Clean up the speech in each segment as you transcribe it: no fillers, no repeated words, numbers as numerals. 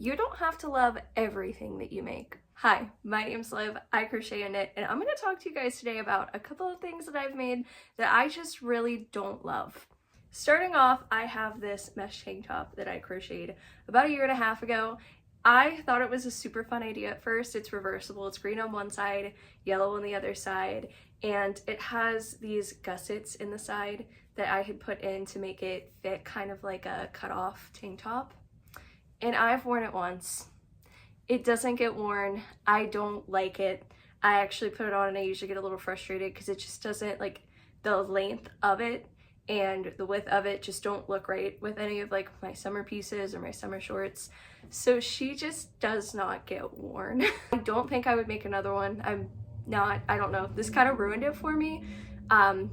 You don't have to love everything that you make. Hi, my name's Liv, I crochet and knit, and I'm going to talk to you guys today about a couple of things that I've made that I just really don't love. Starting off, I have this mesh tank top that I crocheted about 1.5 years ago. I thought it was a super fun idea at first. It's reversible, it's green on one side, yellow on the other side, and it has these gussets in the side that I had put in to make it fit kind of like a cut-off tank top. And I've worn it once. It doesn't get worn. I don't like it. I actually put it on and I usually get a little frustrated because it just doesn't, like, the length of it and the width of it just don't look right with any of like my summer pieces or my summer shorts. So she just does not get worn. I don't think I would make another one. I don't know. This kind of ruined it for me,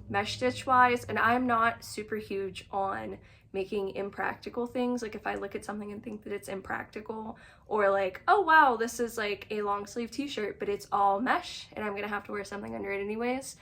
mesh stitch wise, and I'm not super huge on making impractical things. Like if I look at something and think that it's impractical, or like, oh wow, this is like a long sleeve t-shirt but it's all mesh and I'm gonna have to wear something under it anyways.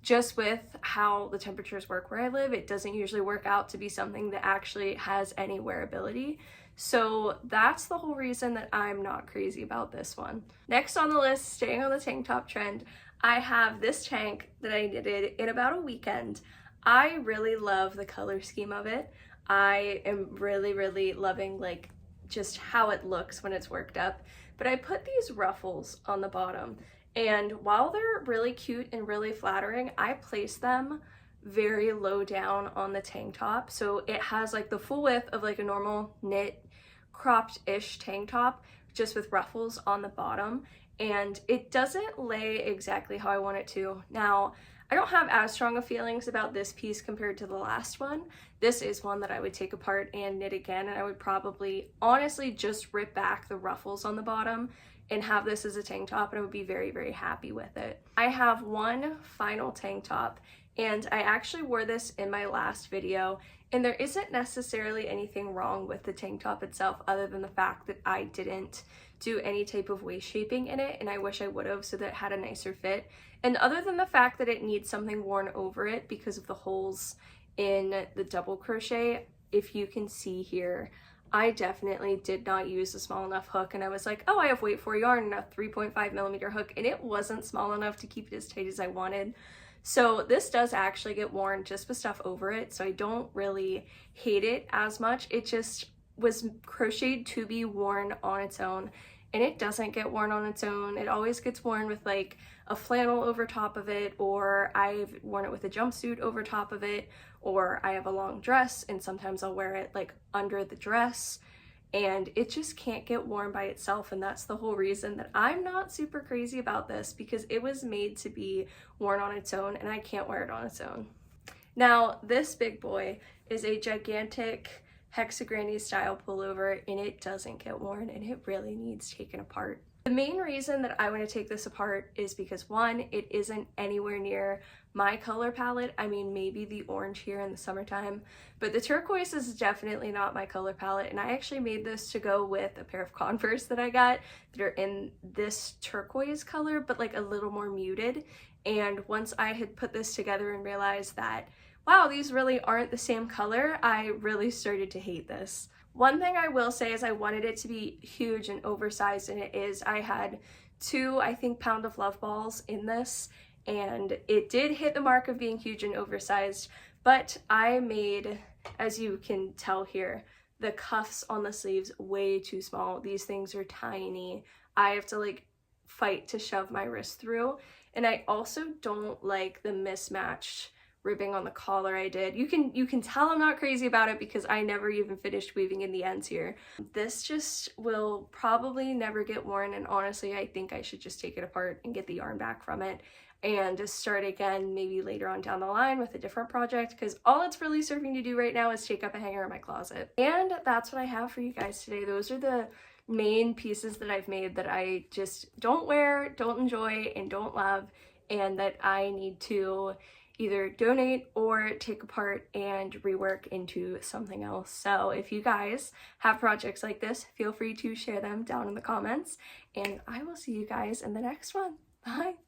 Just with how the temperatures work where I live, it doesn't usually work out to be something that actually has any wearability. So that's the whole reason that I'm not crazy about this one. Next on the list, staying on the tank top trend, I have this tank that I knitted in about a weekend. I really love the color scheme of it. I am really loving like just how it looks when it's worked up. But I put these ruffles on the bottom, and while they're really cute and really flattering, I placed them very low down on the tank top. So it has like the full width of like a normal knit cropped-ish tank top, just with ruffles on the bottom. And it doesn't lay exactly how I want it to. Now, I don't have as strong of feelings about this piece compared to the last one. This is one that I would take apart and knit again, and I would probably honestly just rip back the ruffles on the bottom and have this as a tank top, and I would be very happy with it. I have one final tank top, and I actually wore this in my last video, and there isn't necessarily anything wrong with the tank top itself other than the fact that I didn't do any type of waist shaping in it, and I wish I would have, so that it had a nicer fit. And other than the fact that it needs something worn over it because of the holes in the double crochet, if you can see here, I definitely did not use a small enough hook, and I was like, oh, I have weight 4 yarn and a 3.5mm hook, and it wasn't small enough to keep it as tight as I wanted. So this does actually get worn just with stuff over it, so I don't really hate it as much. It just was crocheted to be worn on its own, and it doesn't get worn on its own. It always gets worn with like a flannel over top of it, or I've worn it with a jumpsuit over top of it, or I have a long dress and sometimes I'll wear it like under the dress, and it just can't get worn by itself. And that's the whole reason that I'm not super crazy about this, because it was made to be worn on its own and I can't wear it on its own. Now this big boy is a gigantic Hexagranny style pullover, and it doesn't get worn and it really needs taken apart. The main reason that I want to take this apart is because, one, it isn't anywhere near my color palette. I mean, maybe the orange here in the summertime, but the turquoise is definitely not my color palette. And I actually made this to go with a pair of Converse that I got that are in this turquoise color, but like a little more muted. And once I had put this together and realized that, wow, these really aren't the same color, I really started to hate this. One thing I will say is I wanted it to be huge and oversized, and it is. I had 2, I think, pound of love balls in this, and it did hit the mark of being huge and oversized, but I made, as you can tell here, the cuffs on the sleeves way too small. These things are tiny. I have to like fight to shove my wrist through, and I also don't like the mismatched ribbing on the collar I did. You can tell I'm not crazy about it because I never even finished weaving in the ends here. This just will probably never get worn, and honestly I think I should just take it apart and get the yarn back from it and just start again maybe later on down the line with a different project, because all it's really serving to do right now is take up a hanger in my closet. And that's what I have for you guys today. Those are the main pieces that I've made that I just don't wear, don't enjoy, and don't love, and that I need to either donate or take apart and rework into something else. So if you guys have projects like this, feel free to share them down in the comments, and I will see you guys in the next one. Bye!